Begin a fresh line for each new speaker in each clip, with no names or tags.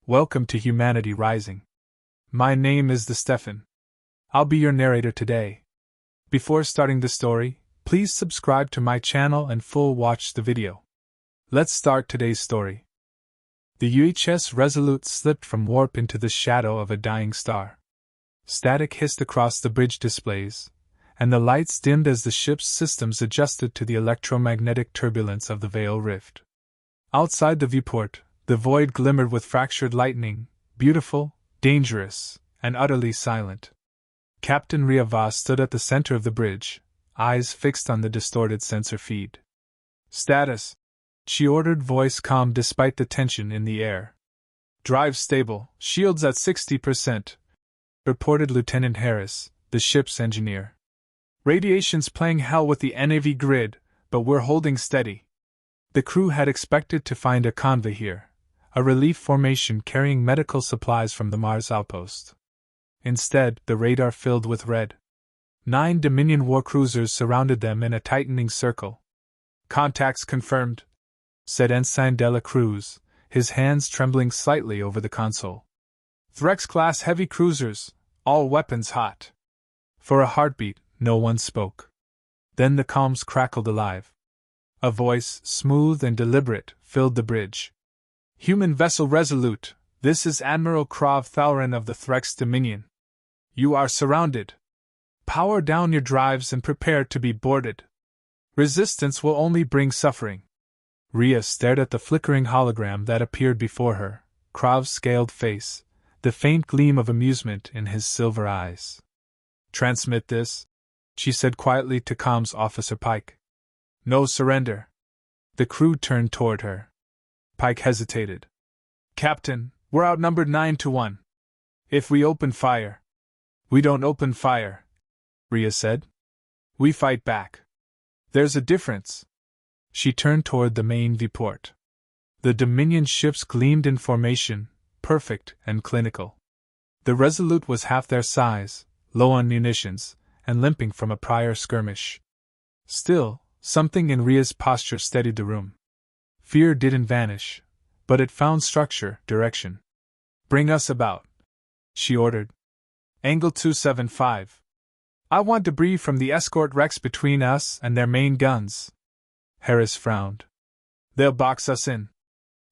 Welcome to Humanity Rising. My name is the Stefan. I'll be your narrator today. Before starting the story, please subscribe to my channel and watch the video. Let's start today's story. The UHS Resolute slipped from warp into the shadow of a dying star. Static hissed across the bridge displays, and the lights dimmed as the ship's systems adjusted to the electromagnetic turbulence of the Veil Rift. Outside the viewport, the void glimmered with fractured lightning, beautiful, dangerous, and utterly silent. Captain Ria Voss stood at the center of the bridge, eyes fixed on the distorted sensor feed. "Status," she ordered, voice calm despite the tension in the air. "Drive stable, shields at 60%, reported Lieutenant Harris, the ship's engineer. "Radiation's playing hell with the NAV grid, but we're holding steady." The crew had expected to find a convoy here, a relief formation carrying medical supplies from the Mars outpost. Instead, the radar filled with red. 9 Dominion war cruisers surrounded them in a tightening circle. "Contacts confirmed," said Ensign de la Cruz, his hands trembling slightly over the console. "Threx-class heavy cruisers, all weapons hot." For a heartbeat, no one spoke. Then the comms crackled alive. A voice, smooth and deliberate, filled the bridge. "Human vessel Resolute, this is Admiral Krav Thalrin of the Threx Dominion. You are surrounded. Power down your drives and prepare to be boarded. Resistance will only bring suffering." Ria stared at the flickering hologram that appeared before her, Krav's scaled face, the faint gleam of amusement in his silver eyes. "Transmit this," she said quietly to comms officer Pike. "No surrender." The crew turned toward her. Pike hesitated. "Captain, we're outnumbered 9-1. If we open fire..." "We don't open fire," Ria said. "We fight back. There's a difference." She turned toward the main viewport. The Dominion ships gleamed in formation, perfect and clinical. The Resolute was half their size, low on munitions, and limping from a prior skirmish. Still, something in Ria's posture steadied the room. Fear didn't vanish, but it found structure, direction. "Bring us about," she ordered. "Angle 275. I want debris from the escort wrecks between us and their main guns." Harris frowned. "They'll box us in."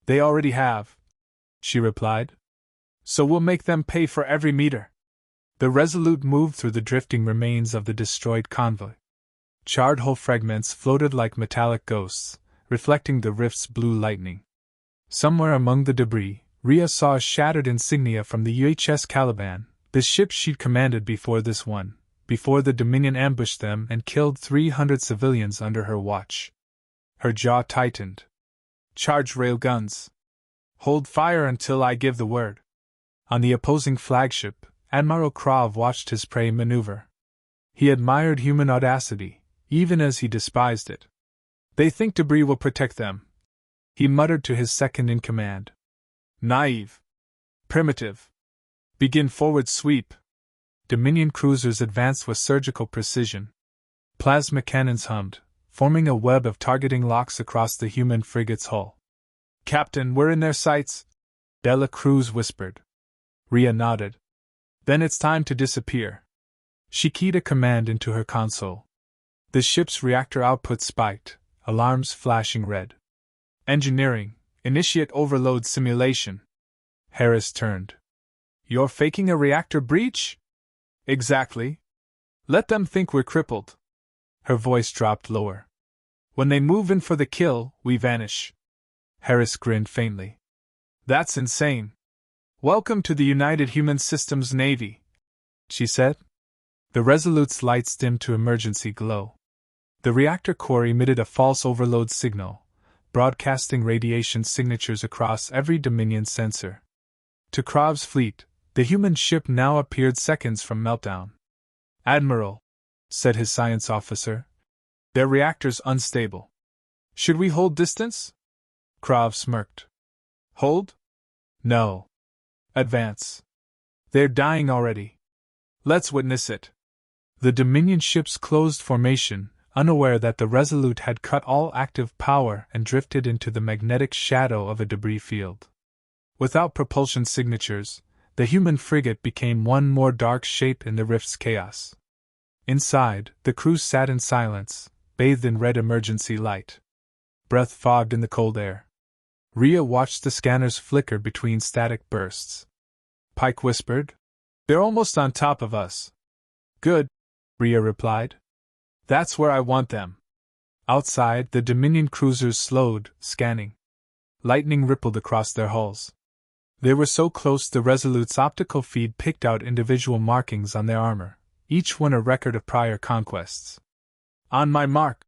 "They already have," she replied. "So we'll make them pay for every meter." The Resolute moved through the drifting remains of the destroyed convoy. Charred hull fragments floated like metallic ghosts, reflecting the rift's blue lightning. Somewhere among the debris, Ria saw a shattered insignia from the UHS Caliban, the ship she'd commanded before this one, before the Dominion ambushed them and killed 300 civilians under her watch. Her jaw tightened. "Charge rail guns. Hold fire until I give the word." On the opposing flagship, Admiral Krav watched his prey maneuver. He admired human audacity, even as he despised it. "They think debris will protect them," he muttered to his second-in-command. "Naive. Primitive. Begin forward sweep." Dominion cruisers advanced with surgical precision. Plasma cannons hummed, forming a web of targeting locks across the human frigate's hull. "Captain, we're in their sights," de la Cruz whispered. Ria nodded. "Then it's time to disappear." She keyed a command into her console. The ship's reactor output spiked, alarms flashing red. "Engineering, initiate overload simulation." Harris turned. "You're faking a reactor breach?" "Exactly. Let them think we're crippled." Her voice dropped lower. "When they move in for the kill, we vanish." Harris grinned faintly. "That's insane." "Welcome to the United Human Systems Navy," she said. The Resolute's lights dimmed to emergency glow. The reactor core emitted a false overload signal, broadcasting radiation signatures across every Dominion sensor. To Krav's fleet, the human ship now appeared seconds from meltdown. "Admiral," said his science officer, "their reactor's unstable. Should we hold distance?" Krav smirked. "Hold? No. Advance. They're dying already. Let's witness it." The Dominion ships closed formation, unaware that the Resolute had cut all active power and drifted into the magnetic shadow of a debris field. Without propulsion signatures, the human frigate became one more dark shape in the rift's chaos. Inside, the crew sat in silence, bathed in red emergency light. Breath fogged in the cold air. Rhea watched the scanners flicker between static bursts. Pike whispered, "They're almost on top of us." "Good," Rhea replied. "That's where I want them." Outside, the Dominion cruisers slowed, scanning. Lightning rippled across their hulls. They were so close the Resolute's optical feed picked out individual markings on their armor, each one a record of prior conquests. "On my mark,"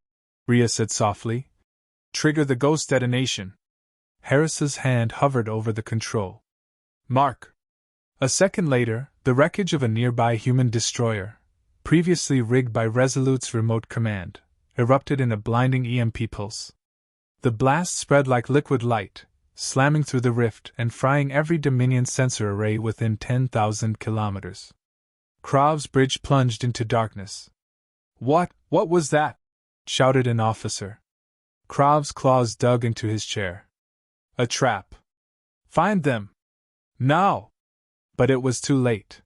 Rhea said softly. "Trigger the ghost detonation." Harris's hand hovered over the control. "Mark." A second later, the wreckage of a nearby human destroyer, previously rigged by Resolute's remote command, erupted in a blinding EMP pulse. The blast spread like liquid light, slamming through the rift and frying every Dominion sensor array within 10,000 kilometers. Krav's bridge plunged into darkness. What was that?" shouted an officer. Krav's claws dug into his chair. "A trap. Find them. Now!" But it was too late.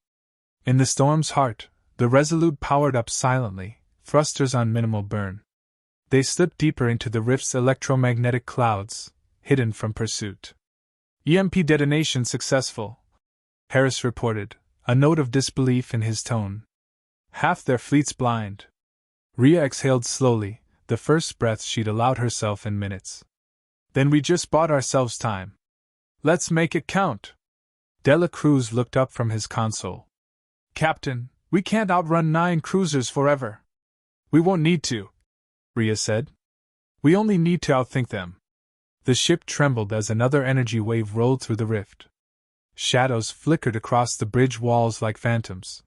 In the storm's heart, the Resolute powered up silently, thrusters on minimal burn. They slipped deeper into the rift's electromagnetic clouds, hidden from pursuit. "EMP detonation successful," Harris reported, a note of disbelief in his tone. "Half their fleet's blind." Rhea exhaled slowly, the first breath she'd allowed herself in minutes. "Then we just bought ourselves time. Let's make it count." Dela Cruz looked up from his console. "Captain, we can't outrun 9 cruisers forever." "We won't need to," Rhea said. "We only need to outthink them." The ship trembled as another energy wave rolled through the rift. Shadows flickered across the bridge walls like phantoms.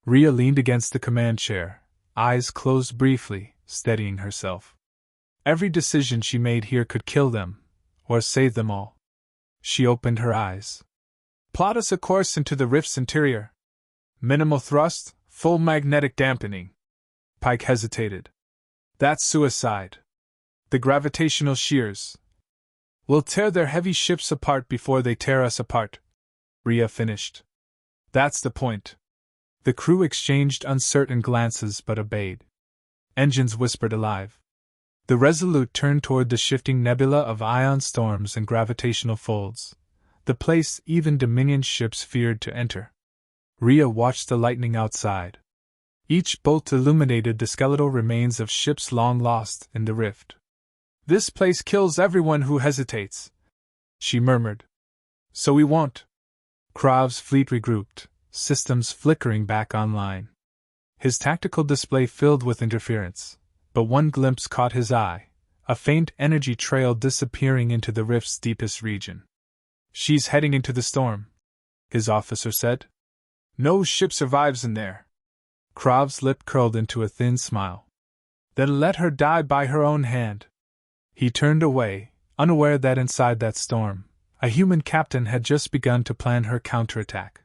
Rhea leaned against the command chair, eyes closed briefly, steadying herself. Every decision she made here could kill them, or save them all. She opened her eyes. "Plot us a course into the rift's interior. Minimal thrust, full magnetic dampening." Pike hesitated. "That's suicide. The gravitational shears. We'll tear their heavy ships apart before they tear us apart," Rhea finished. "That's the point." The crew exchanged uncertain glances but obeyed. Engines whispered alive. The Resolute turned toward the shifting nebula of ion storms and gravitational folds, the place even Dominion ships feared to enter. Rhea watched the lightning outside. Each bolt illuminated the skeletal remains of ships long lost in the rift. "This place kills everyone who hesitates," she murmured. "So we won't." Krav's fleet regrouped, systems flickering back online. His tactical display filled with interference, but one glimpse caught his eye, a faint energy trail disappearing into the rift's deepest region. "She's heading into the storm," his officer said. "No ship survives in there." Krav's lip curled into a thin smile. "Then let her die by her own hand." He turned away, unaware that inside that storm, a human captain had just begun to plan her counterattack.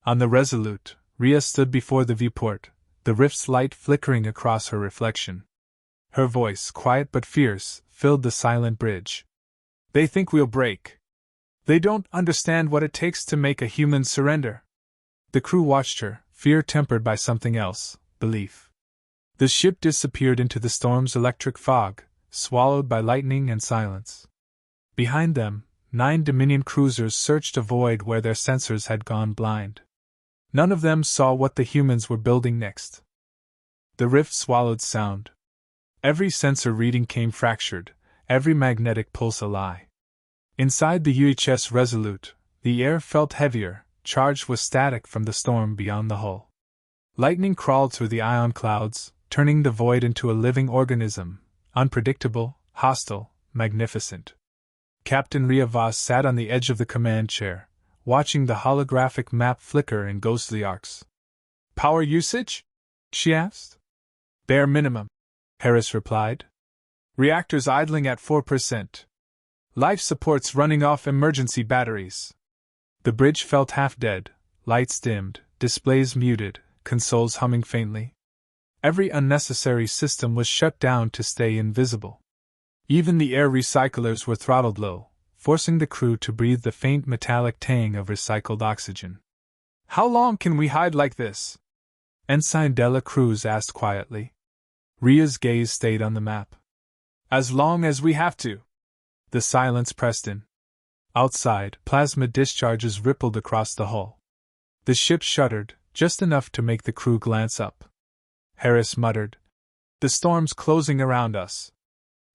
On the Resolute, Rhea stood before the viewport, the rift's light flickering across her reflection. Her voice, quiet but fierce, filled the silent bridge. "They think we'll break. They don't understand what it takes to make a human surrender." The crew watched her, fear tempered by something else, belief. The ship disappeared into the storm's electric fog, swallowed by lightning and silence. Behind them, 9 Dominion cruisers searched a void where their sensors had gone blind. None of them saw what the humans were building next. The rift swallowed sound. Every sensor reading came fractured, every magnetic pulse a lie. Inside the UHS Resolute, the air felt heavier, charged with static from the storm beyond the hull. Lightning crawled through the ion clouds, turning the void into a living organism, unpredictable, hostile, magnificent. Captain Rhea Voss sat on the edge of the command chair, watching the holographic map flicker in ghostly arcs. "Power usage?" she asked. "Bare minimum," Harris replied. "Reactors idling at 4%. Life support's running off emergency batteries." The bridge felt half dead, lights dimmed, displays muted, consoles humming faintly. Every unnecessary system was shut down to stay invisible. Even the air recyclers were throttled low, forcing the crew to breathe the faint metallic tang of recycled oxygen. "How long can we hide like this?" Ensign Dela Cruz asked quietly. Ria's gaze stayed on the map. "As long as we have to." The silence pressed in. Outside, plasma discharges rippled across the hull. The ship shuddered, just enough to make the crew glance up. Harris muttered, "The storm's closing around us.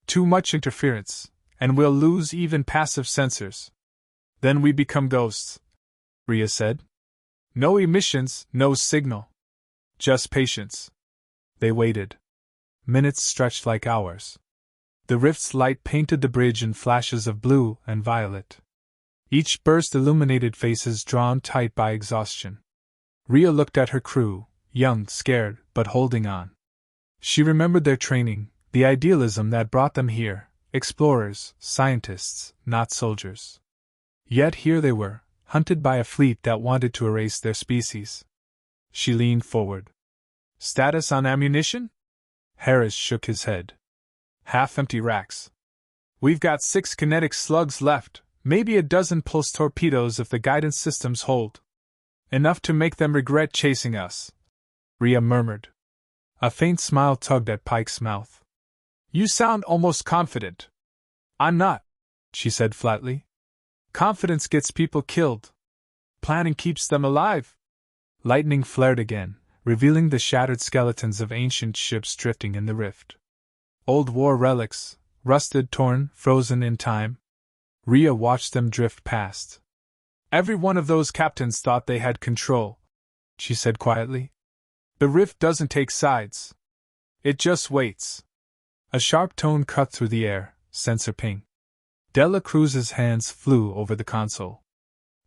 Too much interference, and we'll lose even passive sensors. Then we become ghosts," Ria said. "No emissions, no signal. Just patience." They waited. Minutes stretched like hours. The rift's light painted the bridge in flashes of blue and violet. Each burst illuminated faces drawn tight by exhaustion. Ria looked at her crew, young, scared, but holding on. She remembered their training, the idealism that brought them here, explorers, scientists, not soldiers. Yet here they were, hunted by a fleet that wanted to erase their species. She leaned forward. "Status on ammunition?" Harris shook his head. "Half-empty racks. We've got 6 kinetic slugs left, maybe a dozen pulse torpedoes if the guidance systems hold. Enough to make them regret chasing us," Ria murmured. A faint smile tugged at Pike's mouth. "You sound almost confident." "I'm not," she said flatly. "Confidence gets people killed. Planning keeps them alive." Lightning flared again, revealing the shattered skeletons of ancient ships drifting in the rift. Old war relics, rusted, torn, frozen in time. Ria watched them drift past. "Every one of those captains thought they had control," she said quietly. "The rift doesn't take sides. It just waits." A sharp tone cut through the air, sensor ping. Dela Cruz's hands flew over the console.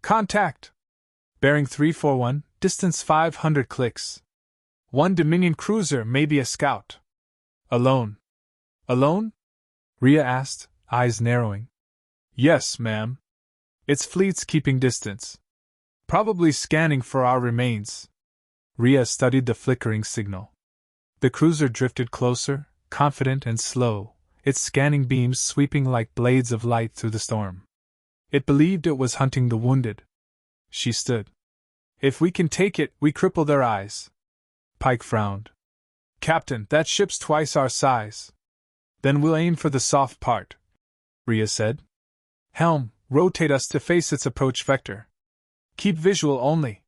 "Contact! Bearing 341, distance 500 clicks. One Dominion cruiser, maybe a scout. Alone." "Alone?" Ria asked, eyes narrowing. "Yes, ma'am. Its fleet's keeping distance. Probably scanning for our remains." Ria studied the flickering signal. The cruiser drifted closer, confident and slow, its scanning beams sweeping like blades of light through the storm. It believed it was hunting the wounded. She stood. "If we can take it, we cripple their eyes." Pike frowned. "Captain, that ship's twice our size." "Then we'll aim for the soft part," Ria said. "Helm, rotate us to face its approach vector. Keep visual only.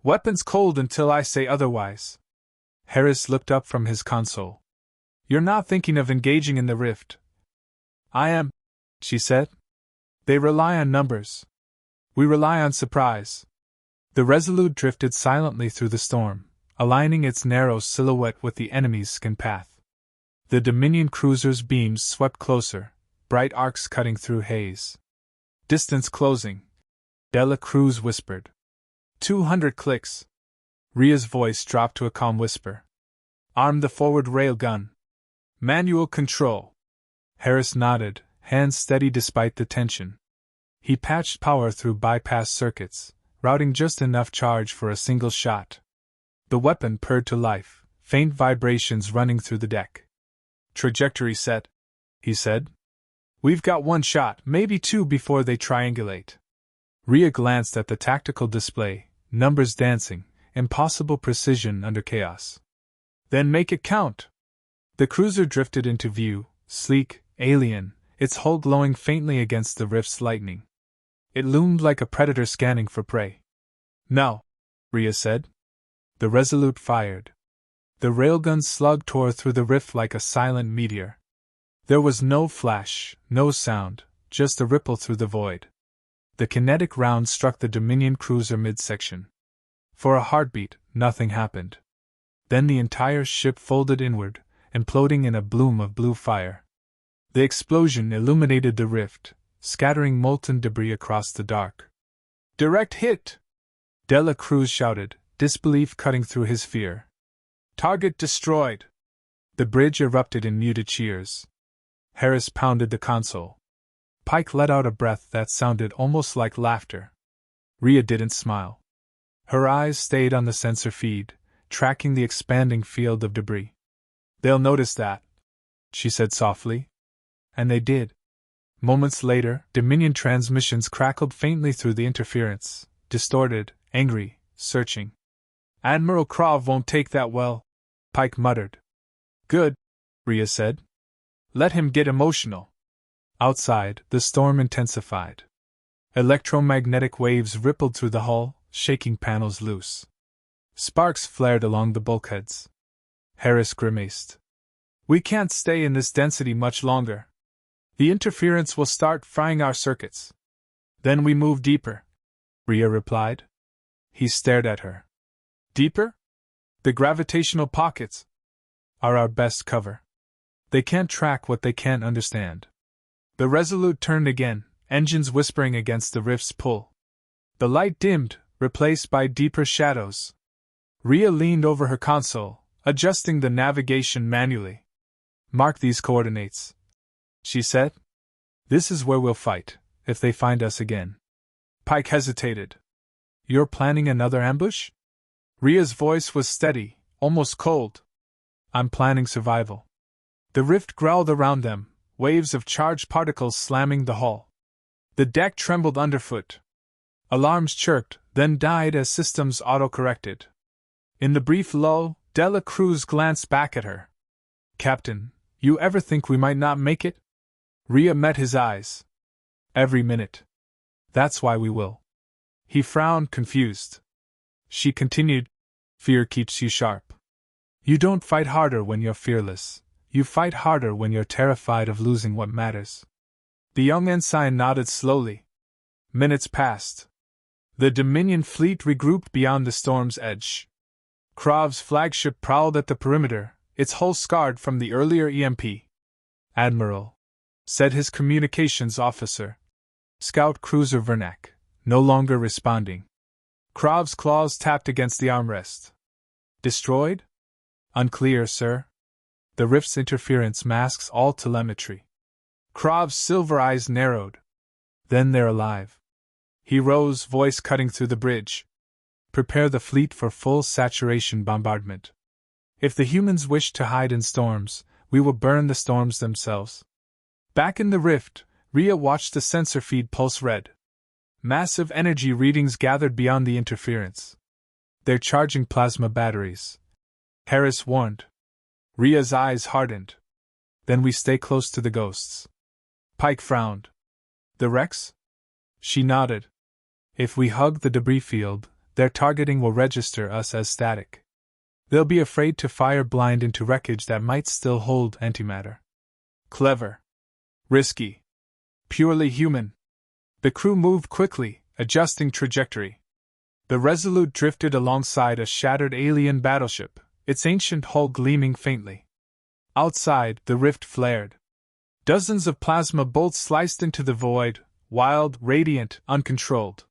Weapons cold until I say otherwise." Harris looked up from his console. "You're not thinking of engaging in the rift?" "I am," she said. "They rely on numbers. We rely on surprise." The Resolute drifted silently through the storm, aligning its narrow silhouette with the enemy's skin path. The Dominion cruiser's beams swept closer, bright arcs cutting through haze. "Distance closing," Dela Cruz whispered. 200 clicks. Ria's voice dropped to a calm whisper. "Arm the forward rail gun. Manual control." Harris nodded, hands steady despite the tension. He patched power through bypass circuits, routing just enough charge for a single shot. The weapon purred to life, faint vibrations running through the deck. "Trajectory set," he said. "We've got 1 shot, maybe 2 before they triangulate." Ria glanced at the tactical display, numbers dancing, impossible precision under chaos. "Then make it count." The cruiser drifted into view, sleek, alien, its hull glowing faintly against the rift's lightning. It loomed like a predator scanning for prey. "Now," Ria said. The Resolute fired. The railgun's slug tore through the rift like a silent meteor. There was no flash, no sound, just a ripple through the void. The kinetic round struck the Dominion cruiser midsection. For a heartbeat, nothing happened. Then the entire ship folded inward, imploding in a bloom of blue fire. The explosion illuminated the rift, scattering molten debris across the dark. "Direct hit!" Dela Cruz shouted, disbelief cutting through his fear. "Target destroyed!" The bridge erupted in muted cheers. Harris pounded the console. Pike let out a breath that sounded almost like laughter. Ria didn't smile. Her eyes stayed on the sensor feed, tracking the expanding field of debris. "They'll notice that," she said softly. And they did. Moments later, Dominion transmissions crackled faintly through the interference, distorted, angry, searching. Admiral Krav won't take that well, Pike muttered. Good, Rhea said. Let him get emotional. Outside, the storm intensified. Electromagnetic waves rippled through the hull, shaking panels loose. Sparks flared along the bulkheads. Harris grimaced. We can't stay in this density much longer. The interference will start frying our circuits. Then we move deeper, Rhea replied. He stared at her. Deeper? The gravitational pockets are our best cover. They can't track what they can't understand. The Resolute turned again, engines whispering against the rift's pull. The light dimmed, replaced by deeper shadows. Rhea leaned over her console, adjusting the navigation manually. Mark these coordinates, she said. This is where we'll fight, if they find us again. Pike hesitated. You're planning another ambush? Rhea's voice was steady, almost cold. I'm planning survival. The rift growled around them, waves of charged particles slamming the hull. The deck trembled underfoot. Alarms chirped, then died as systems auto-corrected. In the brief lull, Dela Cruz glanced back at her. Captain, you ever think we might not make it? Rhea met his eyes. Every minute. That's why we will. He frowned, confused. She continued, Fear keeps you sharp. You don't fight harder when you're fearless. You fight harder when you're terrified of losing what matters. The young ensign nodded slowly. Minutes passed. The Dominion fleet regrouped beyond the storm's edge. Krav's flagship prowled at the perimeter, its hull scarred from the earlier EMP. Admiral, said his communications officer. Scout cruiser Vernac, no longer responding. Krav's claws tapped against the armrest. Destroyed? Unclear, sir. The rift's interference masks all telemetry. Krav's silver eyes narrowed. Then they're alive. He rose, voice cutting through the bridge. Prepare the fleet for full saturation bombardment. If the humans wish to hide in storms, we will burn the storms themselves. Back in the rift, Rhea watched the sensor feed pulse red. Massive energy readings gathered beyond the interference. They're charging plasma batteries, Harris warned. Rhea's eyes hardened. Then we stay close to the ghosts. Pike frowned. The wrecks? She nodded. If we hug the debris field, their targeting will register us as static. They'll be afraid to fire blind into wreckage that might still hold antimatter. Clever. Risky. Purely human. The crew moved quickly, adjusting trajectory. The Resolute drifted alongside a shattered alien battleship, its ancient hull gleaming faintly. Outside, the rift flared. Dozens of plasma bolts sliced into the void, wild, radiant, uncontrolled.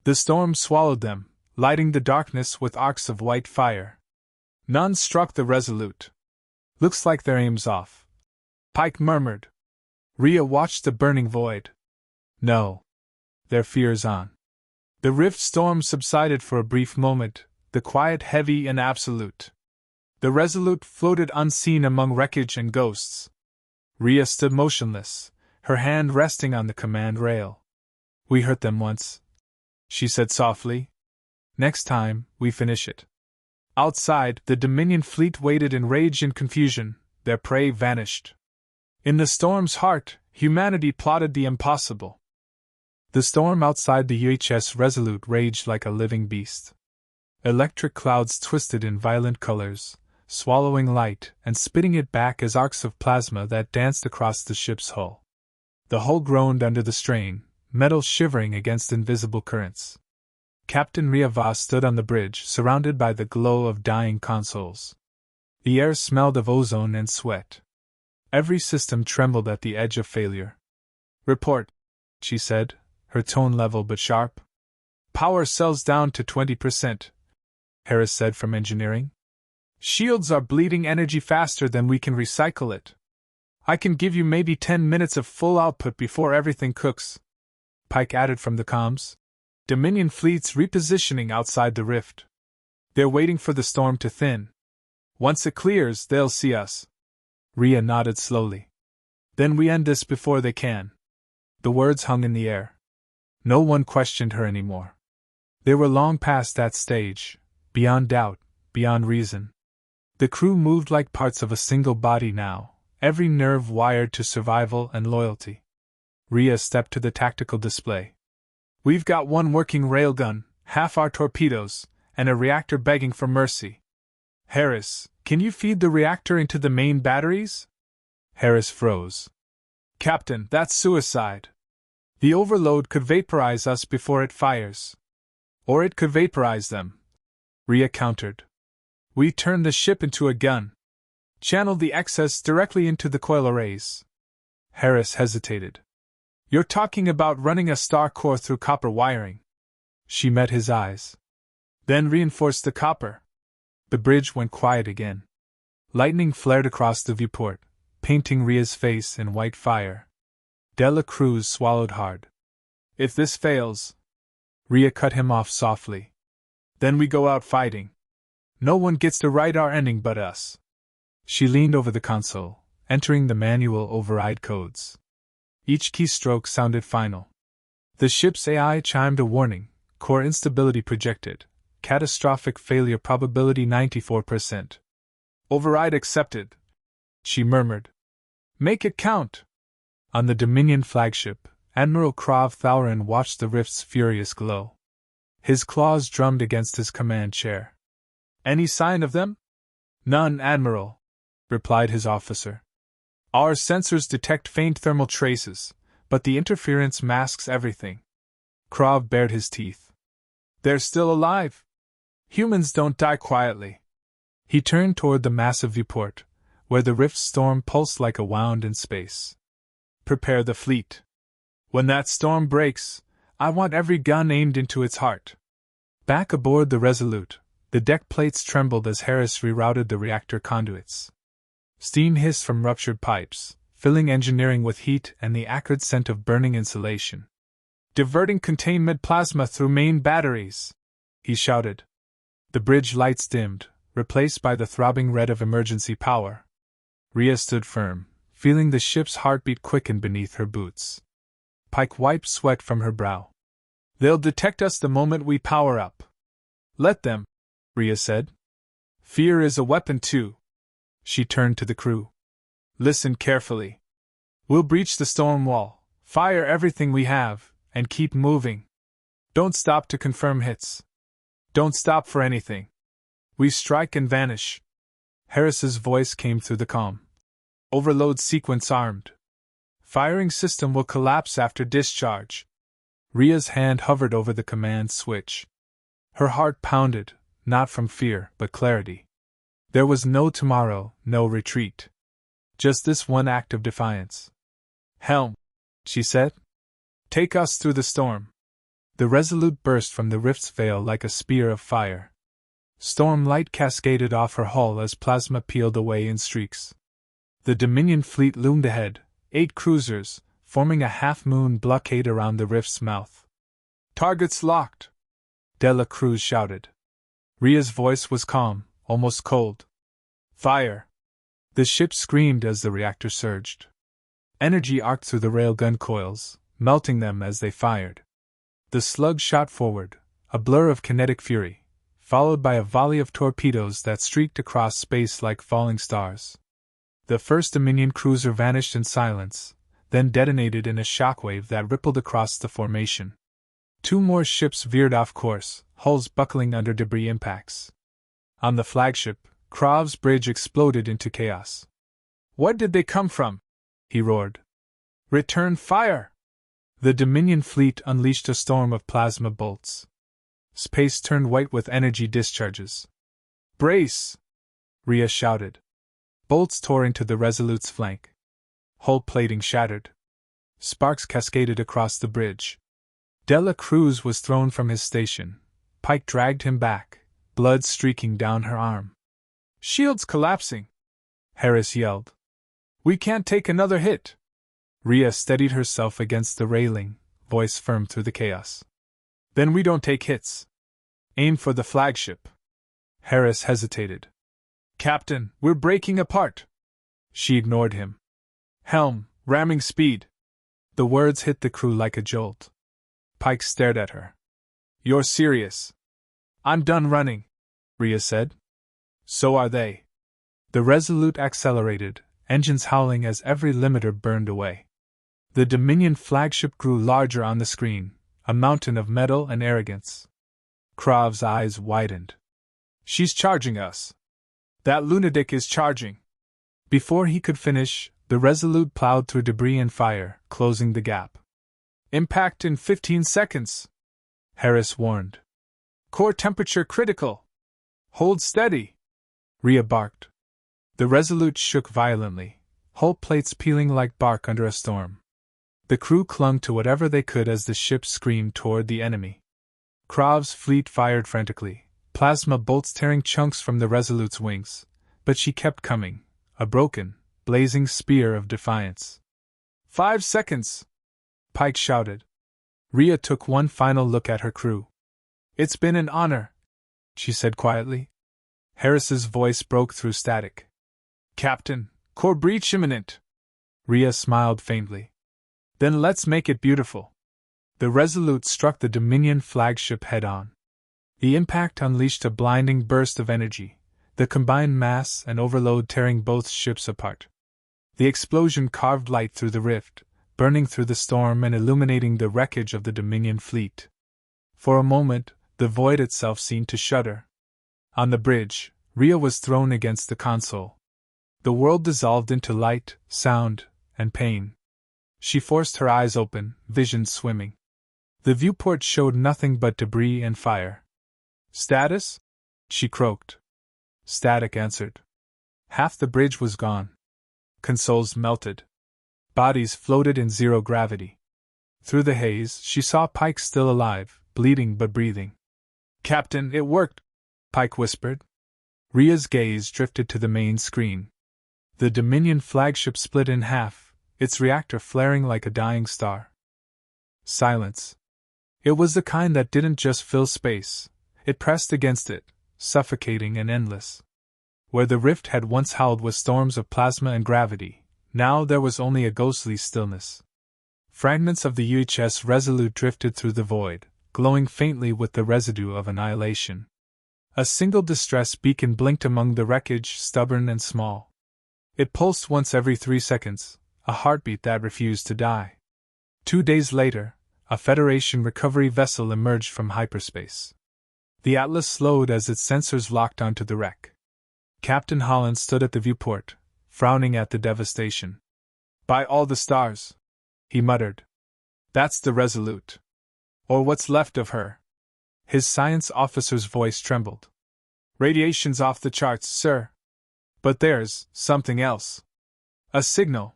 The storm swallowed them, lighting the darkness with arcs of white fire. None struck the Resolute. Looks like their aim's off, Pike murmured. Rhea watched the burning void. No. Their fear's on. The rift storm subsided for a brief moment, the quiet heavy and absolute. The Resolute floated unseen among wreckage and ghosts. Rhea stood motionless, her hand resting on the command rail. We hurt them once, she said softly. Next time, we finish it. Outside, the Dominion fleet waited in rage and confusion, their prey vanished. In the storm's heart, humanity plotted the impossible. The storm outside the UHS Resolute raged like a living beast. Electric clouds twisted in violent colors, swallowing light and spitting it back as arcs of plasma that danced across the ship's hull. The hull groaned under the strain, metal shivering against invisible currents. Captain Riava stood on the bridge, surrounded by the glow of dying consoles. The air smelled of ozone and sweat. Every system trembled at the edge of failure. Report, she said, her tone level but sharp. Power cells down to 20%, Harris said from engineering. Shields are bleeding energy faster than we can recycle it. I can give you maybe 10 minutes of full output before everything cooks, Pike added from the comms. Dominion fleets repositioning outside the rift. They're waiting for the storm to thin. Once it clears, they'll see us. Rhea nodded slowly. Then we end this before they can. The words hung in the air. No one questioned her anymore. They were long past that stage, beyond doubt, beyond reason. The crew moved like parts of a single body now, every nerve wired to survival and loyalty. Rhea stepped to the tactical display. We've got one working railgun, half our torpedoes, and a reactor begging for mercy. Harris, can you feed the reactor into the main batteries? Harris froze. Captain, that's suicide. The overload could vaporize us before it fires. Or it could vaporize them, Rhea countered. We turn the ship into a gun. Channel the excess directly into the coil arrays. Harris hesitated. You're talking about running a star core through copper wiring. She met his eyes. Then reinforce the copper. The bridge went quiet again. Lightning flared across the viewport, painting Rhea's face in white fire. Dela Cruz swallowed hard. If this fails, Rhea cut him off softly. Then we go out fighting. No one gets to write our ending but us. She leaned over the console, entering the manual override codes. Each keystroke sounded final. The ship's AI chimed a warning, core instability projected, catastrophic failure probability 94%. Override accepted, she murmured. Make it count. On the Dominion flagship, Admiral Krav Thaurin watched the rift's furious glow. His claws drummed against his command chair. Any sign of them? None, Admiral, replied his officer. Our sensors detect faint thermal traces, but the interference masks everything. Krav bared his teeth. They're still alive. Humans don't die quietly. He turned toward the massive viewport, where the rift's storm pulsed like a wound in space. Prepare the fleet. When that storm breaks, I want every gun aimed into its heart. Back aboard the Resolute, the deck plates trembled as Harris rerouted the reactor conduits. Steam hissed from ruptured pipes, filling engineering with heat and the acrid scent of burning insulation. Diverting containment plasma through main batteries, he shouted. The bridge lights dimmed, replaced by the throbbing red of emergency power. Rhea stood firm, feeling the ship's heartbeat quicken beneath her boots. Pike wiped sweat from her brow. They'll detect us the moment we power up. Let them, Rhea said. Fear is a weapon too. She turned to the crew. Listen carefully. We'll breach the storm wall, fire everything we have, and keep moving. Don't stop to confirm hits. Don't stop for anything. We strike and vanish. Harris's voice came through the calm. Overload sequence armed. Firing system will collapse after discharge. Rhea's hand hovered over the command switch. Her heart pounded, not from fear, but clarity. There was no tomorrow, no retreat. Just this one act of defiance. Helm, she said. Take us through the storm. The Resolute burst from the rift's veil like a spear of fire. Storm light cascaded off her hull as plasma peeled away in streaks. The Dominion fleet loomed ahead, 8 cruisers, forming a half-moon blockade around the rift's mouth. Targets locked, Dela Cruz shouted. Rhea's voice was calm, almost cold. Fire! The ship screamed as the reactor surged. Energy arced through the railgun coils, melting them as they fired. The slug shot forward, a blur of kinetic fury, followed by a volley of torpedoes that streaked across space like falling stars. The first Dominion cruiser vanished in silence, then detonated in a shockwave that rippled across the formation. 2 more ships veered off course, hulls buckling under debris impacts. On the flagship, Krav's bridge exploded into chaos. Where did they come from? He roared. Return fire! The Dominion fleet unleashed a storm of plasma bolts. Space turned white with energy discharges. Brace! Rhea shouted. Bolts tore into the Resolute's flank. Hull plating shattered. Sparks cascaded across the bridge. Dela Cruz was thrown from his station. Pike dragged him back, blood streaking down her arm. Shields collapsing! Harris yelled. We can't take another hit! Rhea steadied herself against the railing, voice firm through the chaos. Then we don't take hits. Aim for the flagship. Harris hesitated. Captain, we're breaking apart. She ignored him. Helm, ramming speed. The words hit the crew like a jolt. Pike stared at her. You're serious? I'm done running, Rhea said. So are they. The Resolute accelerated, engines howling as every limiter burned away. The Dominion flagship grew larger on the screen, a mountain of metal and arrogance. Krav's eyes widened. She's charging us. That lunatic is charging. Before he could finish, the Resolute plowed through debris and fire, closing the gap. Impact in 15 seconds, Harris warned. Core temperature critical. Hold steady, Rhea barked. The Resolute shook violently, hull plates peeling like bark under a storm. The crew clung to whatever they could as the ship screamed toward the enemy. Krav's fleet fired frantically, plasma bolts tearing chunks from the Resolute's wings, but she kept coming, a broken, blazing spear of defiance. 5 seconds! Pike shouted. Rhea took one final look at her crew. It's been an honor, she said quietly. Harris's voice broke through static. Captain, core breach imminent. Rhea smiled faintly. Then let's make it beautiful. The Resolute struck the Dominion flagship head-on. The impact unleashed a blinding burst of energy, the combined mass and overload tearing both ships apart. The explosion carved light through the rift, burning through the storm and illuminating the wreckage of the Dominion fleet. For a moment, the void itself seemed to shudder. On the bridge, Rhea was thrown against the console. The world dissolved into light, sound, and pain. She forced her eyes open, vision swimming. The viewport showed nothing but debris and fire. Status? She croaked. Static answered. Half the bridge was gone. Consoles melted. Bodies floated in zero gravity. Through the haze, she saw Pike still alive, bleeding but breathing. Captain, it worked, Pike whispered. Rhea's gaze drifted to the main screen. The Dominion flagship split in half, its reactor flaring like a dying star. Silence. It was the kind that didn't just fill space, it pressed against it, suffocating and endless. Where the rift had once howled with storms of plasma and gravity, now there was only a ghostly stillness. Fragments of the UHS Resolute drifted through the void, glowing faintly with the residue of annihilation. A single distress beacon blinked among the wreckage, stubborn and small. It pulsed once every 3 seconds, a heartbeat that refused to die. 2 days later, a Federation recovery vessel emerged from hyperspace. The Atlas slowed as its sensors locked onto the wreck. Captain Holland stood at the viewport, frowning at the devastation. By all the stars, he muttered. That's the Resolute. Or what's left of her. His science officer's voice trembled. Radiation's off the charts, sir. But there's something else. A signal.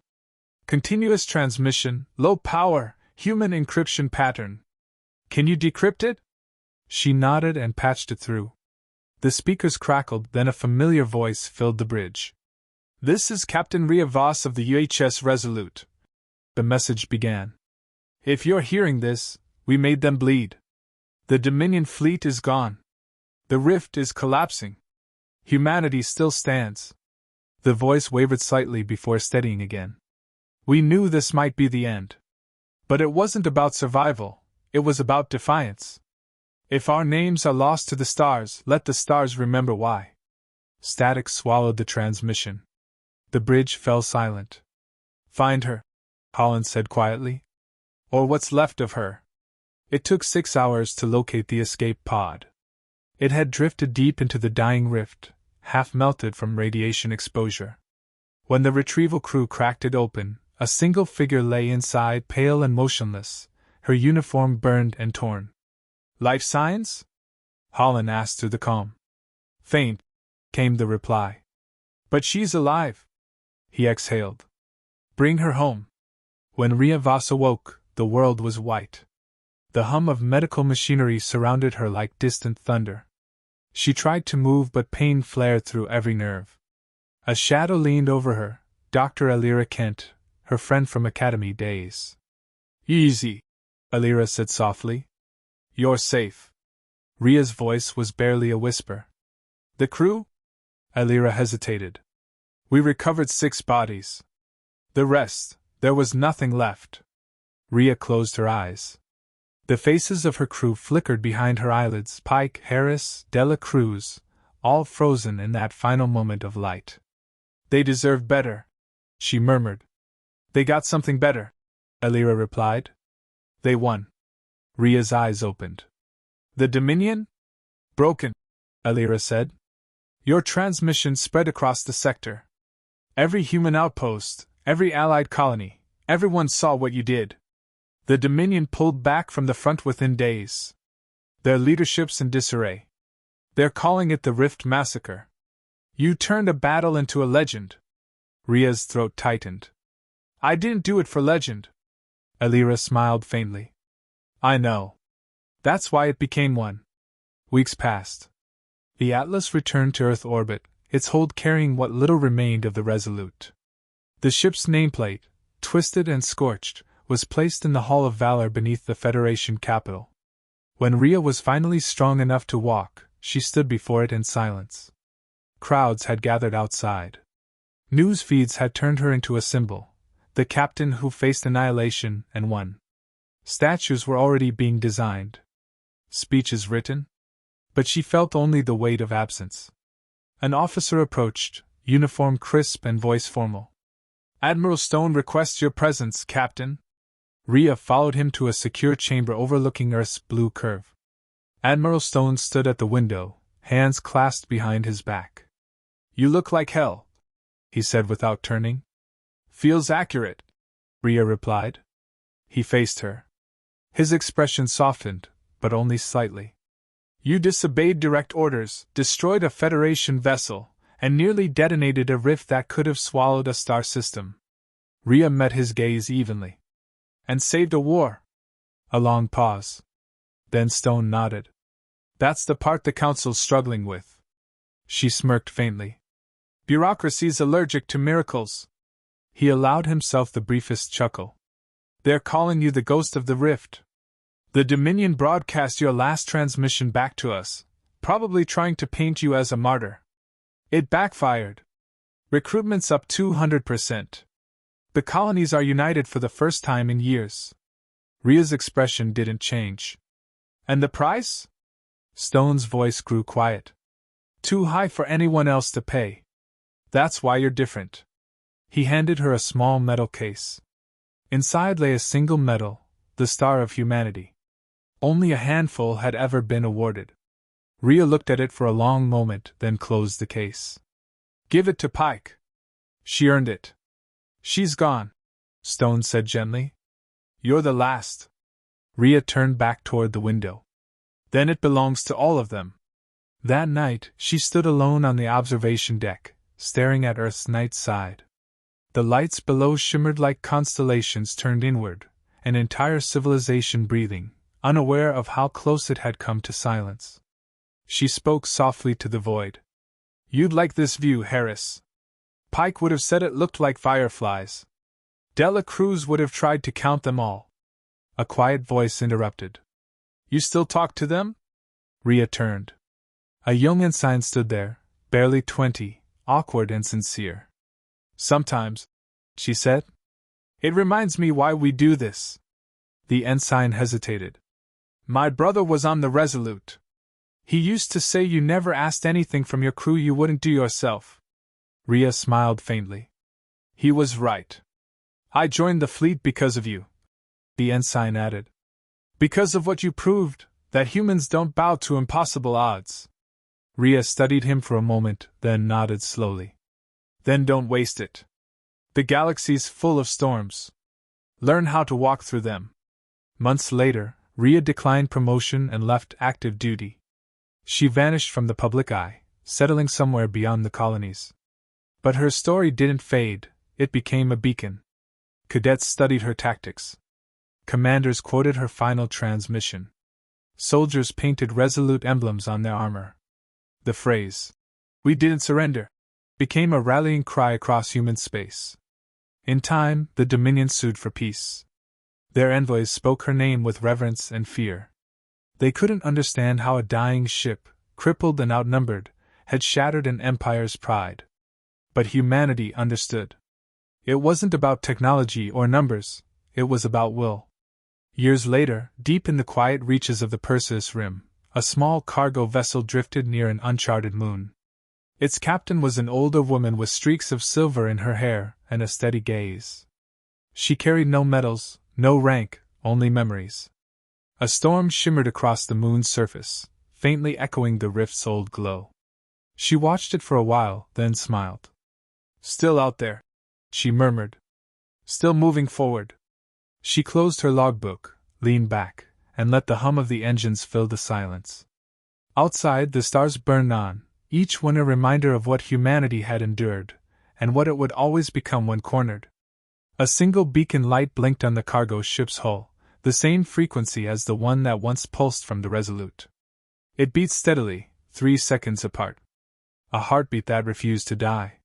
Continuous transmission, low power, human encryption pattern. Can you decrypt it? She nodded and patched it through. The speakers crackled, then a familiar voice filled the bridge. This is Captain Rhea Voss of the UHS Resolute. The message began. If you're hearing this, we made them bleed. The Dominion fleet is gone. The rift is collapsing. Humanity still stands. The voice wavered slightly before steadying again. We knew this might be the end. But it wasn't about survival, it was about defiance. If our names are lost to the stars, let the stars remember why. Static swallowed the transmission. The bridge fell silent. Find her, Holland said quietly. Or what's left of her. It took 6 hours to locate the escape pod. It had drifted deep into the dying rift, half melted from radiation exposure. When the retrieval crew cracked it open, a single figure lay inside, pale and motionless, her uniform burned and torn. Life signs? Holland asked through the calm. Faint, came the reply. But she's alive. He exhaled. Bring her home. When Rhea Voss awoke, the world was white. The hum of medical machinery surrounded her like distant thunder. She tried to move, but pain flared through every nerve. A shadow leaned over her, Dr. Alira Kent, her friend from academy days. Easy, Alira said softly. You're safe. Rhea's voice was barely a whisper. The crew? Alira hesitated. We recovered 6 bodies. The rest, there was nothing left. Rhea closed her eyes. The faces of her crew flickered behind her eyelids, Pike, Harris, Dela Cruz, all frozen in that final moment of light. They deserve better, she murmured. They got something better, Alira replied. They won. Rhea's eyes opened. The Dominion? Broken, Alira said. Your transmission spread across the sector. Every human outpost, every allied colony, everyone saw what you did. The Dominion pulled back from the front within days. Their leadership's in disarray. They're calling it the Rift Massacre. You turned a battle into a legend. Rhea's throat tightened. I didn't do it for legend. Alira smiled faintly. I know. That's why it became one. Weeks passed. The Atlas returned to Earth orbit, its hold carrying what little remained of the Resolute. The ship's nameplate, twisted and scorched, was placed in the Hall of Valor beneath the Federation capital. When Rhea was finally strong enough to walk, she stood before it in silence. Crowds had gathered outside. News feeds had turned her into a symbol, the captain who faced annihilation and won. Statues were already being designed. Speeches written. But she felt only the weight of absence. An officer approached, uniform crisp and voice formal. Admiral Stone requests your presence, Captain. Rhea followed him to a secure chamber overlooking Earth's blue curve. Admiral Stone stood at the window, hands clasped behind his back. You look like hell, he said without turning. Feels accurate, Rhea replied. He faced her. His expression softened, but only slightly. You disobeyed direct orders, destroyed a Federation vessel, and nearly detonated a rift that could have swallowed a star system. Rhea met his gaze evenly. And saved a war. A long pause. Then Stone nodded. That's the part the Council's struggling with. She smirked faintly. Bureaucracy's allergic to miracles. He allowed himself the briefest chuckle. They're calling you the ghost of the rift. The Dominion broadcast your last transmission back to us, probably trying to paint you as a martyr. It backfired. Recruitment's up 200%. The colonies are united for the first time in years. Rhea's expression didn't change. And the price? Stone's voice grew quiet. Too high for anyone else to pay. That's why you're different. He handed her a small metal case. Inside lay a single medal, the Star of Humanity. Only a handful had ever been awarded. Rhea looked at it for a long moment, then closed the case. Give it to Pike. She earned it. She's gone, Stone said gently. You're the last. Rhea turned back toward the window. Then it belongs to all of them. That night, she stood alone on the observation deck, staring at Earth's night side. The lights below shimmered like constellations turned inward, an entire civilization breathing, unaware of how close it had come to silence. She spoke softly to the void. You'd like this view, Harris. Pike would have said it looked like fireflies. Dela Cruz would have tried to count them all. A quiet voice interrupted. You still talk to them? Rhea turned. A young ensign stood there, barely 20, awkward and sincere. Sometimes, she said. It reminds me why we do this. The ensign hesitated. My brother was on the Resolute. He used to say you never asked anything from your crew you wouldn't do yourself. Rhea smiled faintly. He was right. I joined the fleet because of you, the ensign added. Because of what you proved, that humans don't bow to impossible odds. Rhea studied him for a moment, then nodded slowly. Then don't waste it. The galaxy's full of storms. Learn how to walk through them. Months later, Rhea declined promotion and left active duty. She vanished from the public eye, settling somewhere beyond the colonies. But her story didn't fade, it became a beacon. Cadets studied her tactics. Commanders quoted her final transmission. Soldiers painted resolute emblems on their armor. The phrase, "We didn't surrender," became a rallying cry across human space. In time, the Dominion sued for peace. Their envoys spoke her name with reverence and fear. They couldn't understand how a dying ship, crippled and outnumbered, had shattered an empire's pride. But humanity understood. It wasn't about technology or numbers, it was about will. Years later, deep in the quiet reaches of the Perseus Rim, a small cargo vessel drifted near an uncharted moon. Its captain was an older woman with streaks of silver in her hair and a steady gaze. She carried no medals, no rank, only memories. A storm shimmered across the moon's surface, faintly echoing the rift's old glow. She watched it for a while, then smiled. "Still out there," she murmured. "Still moving forward." She closed her logbook, leaned back, and let the hum of the engines fill the silence. Outside, the stars burned on, each one a reminder of what humanity had endured, and what it would always become when cornered. A single beacon light blinked on the cargo ship's hull, the same frequency as the one that once pulsed from the Resolute. It beat steadily, 3 seconds apart. A heartbeat that refused to die.